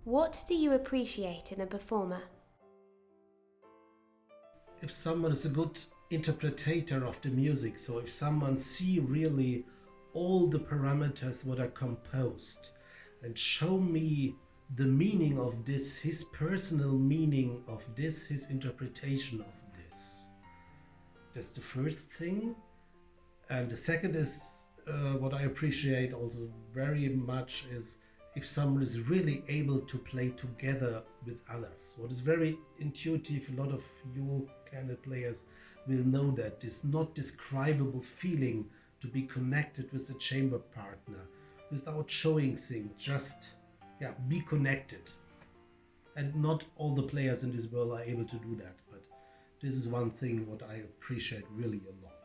What do you appreciate in a performer? If someone is a good interpreter of the music, so if someone see really all the parameters what are composed and show me the meaning of this, his personal meaning of this, his interpretation of this. That's the first thing. And the second is what I appreciate also very much is if someone is really able to play together with others. What is very intuitive, a lot of you clarinet players will know that this not describable feeling to be connected with a chamber partner without showing things, just be connected. And not all the players in this world are able to do that, but this is one thing what I appreciate really a lot.